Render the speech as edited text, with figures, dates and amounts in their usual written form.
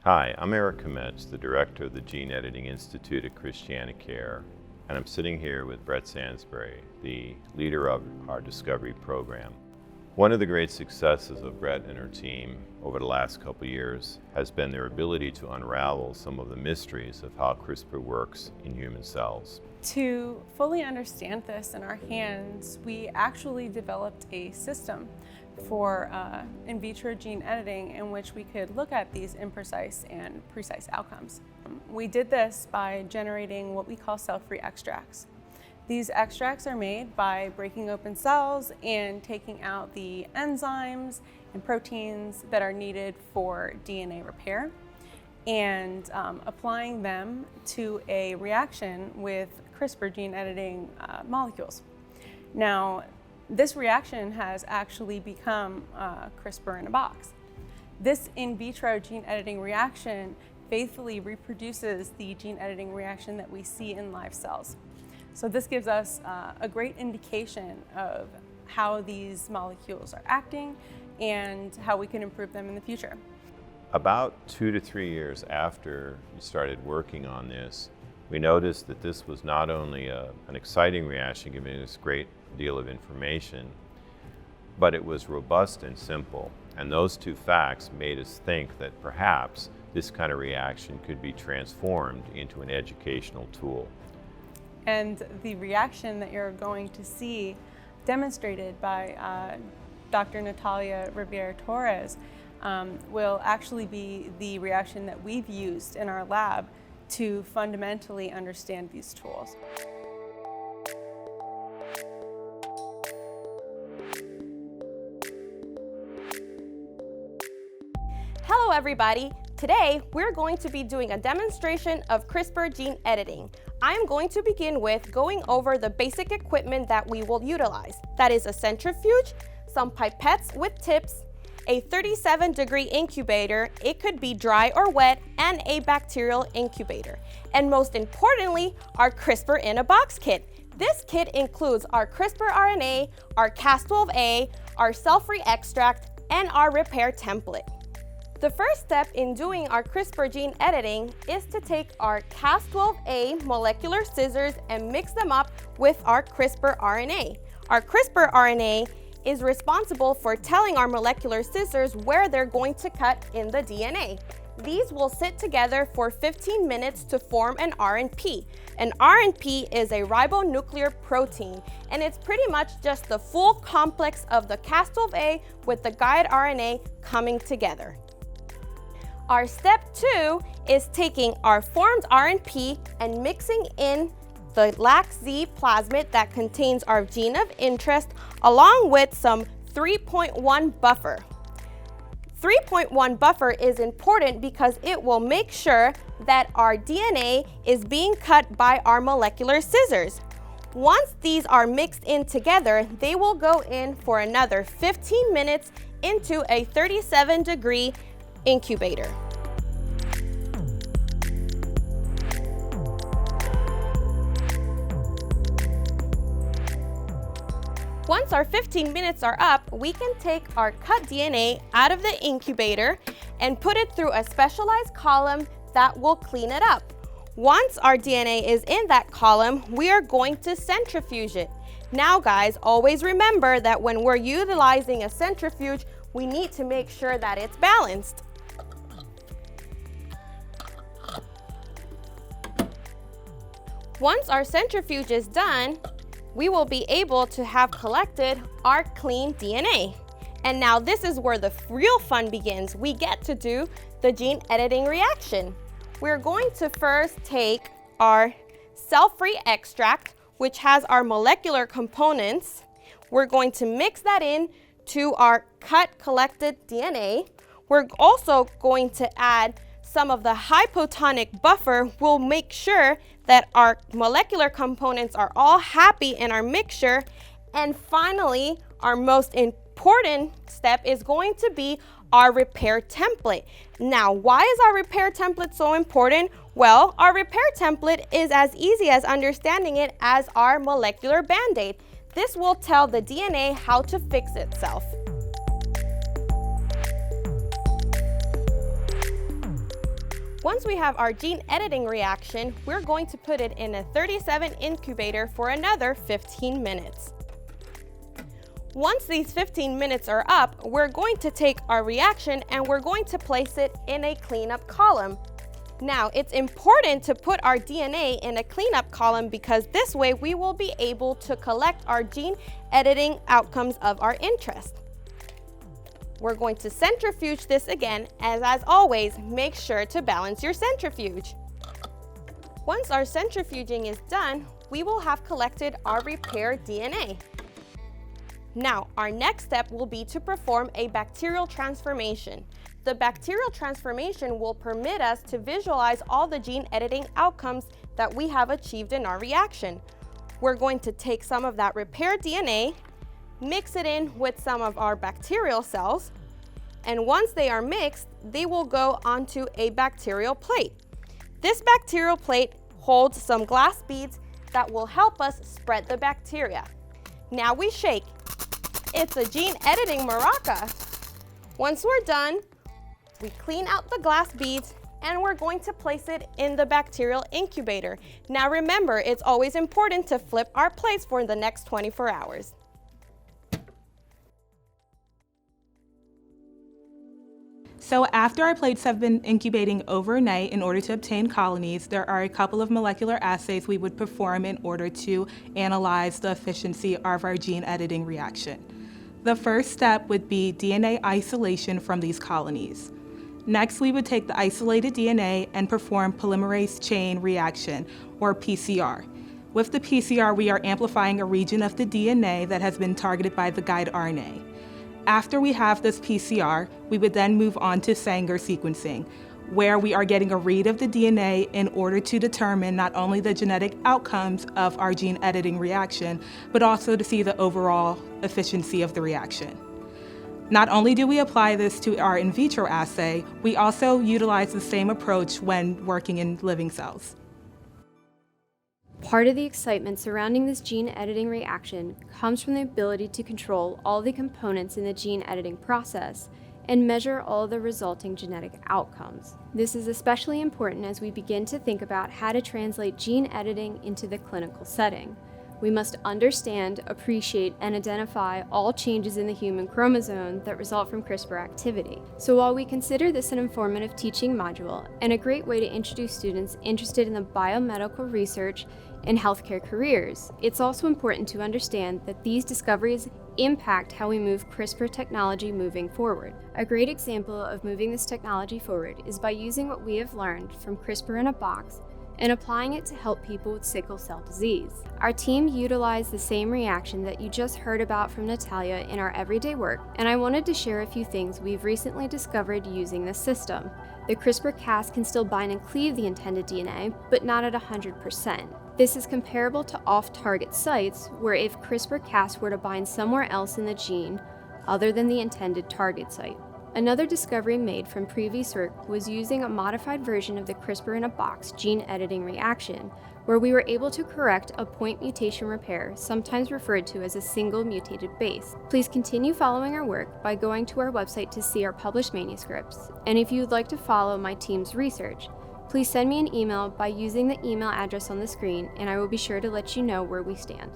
Hi, I'm Eric Kometz, the director of the Gene Editing Institute at CRISPR, and I'm sitting here with Brett Sansbury, the leader of our discovery program. One of the great successes of Brett and her team over the last couple years has been their ability to unravel some of the mysteries of how CRISPR works in human cells. To fully understand this in our hands, we actually developed a system for in vitro gene editing in which we could look at these imprecise and precise outcomes. We did this by generating what we call cell-free extracts. These extracts are made by breaking open cells and taking out the enzymes and proteins that are needed for DNA repair and applying them to a reaction with CRISPR gene editing molecules. Now, this reaction has actually become CRISPR in a box. This in vitro gene editing reaction faithfully reproduces the gene editing reaction that we see in live cells. So this gives us a great indication of how these molecules are acting and how we can improve them in the future. About 2 to 3 years after we started working on this, we noticed that this was not only an exciting reaction giving us a great deal of information, but it was robust and simple. And those two facts made us think that perhaps this kind of reaction could be transformed into an educational tool. And the reaction that you're going to see demonstrated by Dr. Natalia Rivera-Torres will actually be the reaction that we've used in our lab to fundamentally understand these tools. Hello everybody! Today we're going to be doing a demonstration of CRISPR gene editing. I'm going to begin with going over the basic equipment that we will utilize. That is a centrifuge, some pipettes with tips, a 37-degree incubator, it could be dry or wet, and a bacterial incubator. And most importantly, our CRISPR in a box kit. This kit includes our CRISPR RNA, our Cas12a, our cell-free extract, and our repair template. The first step in doing our CRISPR gene editing is to take our Cas12a molecular scissors and mix them up with our CRISPR RNA. Our CRISPR RNA is responsible for telling our molecular scissors where they're going to cut in the DNA. These will sit together for 15 minutes to form an RNP. An RNP is a ribonuclear protein, and it's pretty much just the full complex of the Cas12a with the guide RNA coming together. Our step 2 is taking our formed RNP and mixing in the LAC-Z plasmid that contains our gene of interest along with some 3.1 buffer. 3.1 buffer is important because it will make sure that our DNA is being cut by our molecular scissors. Once these are mixed in together, they will go in for another 15 minutes into a 37-degree incubator. Once our 15 minutes are up, we can take our cut DNA out of the incubator and put it through a specialized column that will clean it up. Once our DNA is in that column, we are going to centrifuge it. Now guys, always remember that when we're utilizing a centrifuge, we need to make sure that it's balanced. Once our centrifuge is done, we will be able to have collected our clean DNA. And now this is where the real fun begins. We get to do the gene editing reaction. We're going to first take our cell-free extract, which has our molecular components. We're going to mix that in to our cut collected DNA. We're also going to add some of the hypotonic buffer. Will make sure that our molecular components are all happy in our mixture. And finally, our most important step is going to be our repair template. Now, why is our repair template so important? Well, our repair template is as easy as understanding it as our molecular band-aid. This will tell the DNA how to fix itself. Once we have our gene editing reaction, we're going to put it in a 37 incubator for another 15 minutes. Once these 15 minutes are up, we're going to take our reaction and we're going to place it in a cleanup column. Now, it's important to put our DNA in a cleanup column because this way we will be able to collect our gene editing outcomes of our interest. We're going to centrifuge this again, as always, make sure to balance your centrifuge. Once our centrifuging is done, we will have collected our repaired DNA. Now, our next step will be to perform a bacterial transformation. The bacterial transformation will permit us to visualize all the gene editing outcomes that we have achieved in our reaction. We're going to take some of that repaired DNA, mix it in with some of our bacterial cells, and once they are mixed, they will go onto a bacterial plate. This bacterial plate holds some glass beads that will help us spread the bacteria. Now we shake. It's a gene editing maraca. Once we're done, we clean out the glass beads and we're going to place it in the bacterial incubator. Now remember, it's always important to flip our plates for the next 24 hours. So after our plates have been incubating overnight in order to obtain colonies, there are a couple of molecular assays we would perform in order to analyze the efficiency of our gene editing reaction. The first step would be DNA isolation from these colonies. Next, we would take the isolated DNA and perform polymerase chain reaction, or PCR. With the PCR, we are amplifying a region of the DNA that has been targeted by the guide RNA. After we have this PCR, we would then move on to Sanger sequencing, where we are getting a read of the DNA in order to determine not only the genetic outcomes of our gene editing reaction, but also to see the overall efficiency of the reaction. Not only do we apply this to our in vitro assay, we also utilize the same approach when working in living cells. Part of the excitement surrounding this gene editing reaction comes from the ability to control all the components in the gene editing process and measure all the resulting genetic outcomes. This is especially important as we begin to think about how to translate gene editing into the clinical setting. We must understand, appreciate, and identify all changes in the human chromosome that result from CRISPR activity. So while we consider this an informative teaching module and a great way to introduce students interested in the biomedical research and healthcare careers, it's also important to understand that these discoveries impact how we move CRISPR technology moving forward. A great example of moving this technology forward is by using what we have learned from CRISPR in a box and applying it to help people with sickle cell disease. Our team utilized the same reaction that you just heard about from Natalia in our everyday work, and I wanted to share a few things we've recently discovered using this system. The CRISPR-Cas can still bind and cleave the intended DNA, but not at 100%. This is comparable to off-target sites, where if CRISPR-Cas were to bind somewhere else in the gene other than the intended target site. Another discovery made from previous work was using a modified version of the CRISPR in a box gene editing reaction, where we were able to correct a point mutation repair, sometimes referred to as a single mutated base. Please continue following our work by going to our website to see our published manuscripts. And if you would like to follow my team's research, please send me an email by using the email address on the screen, and I will be sure to let you know where we stand.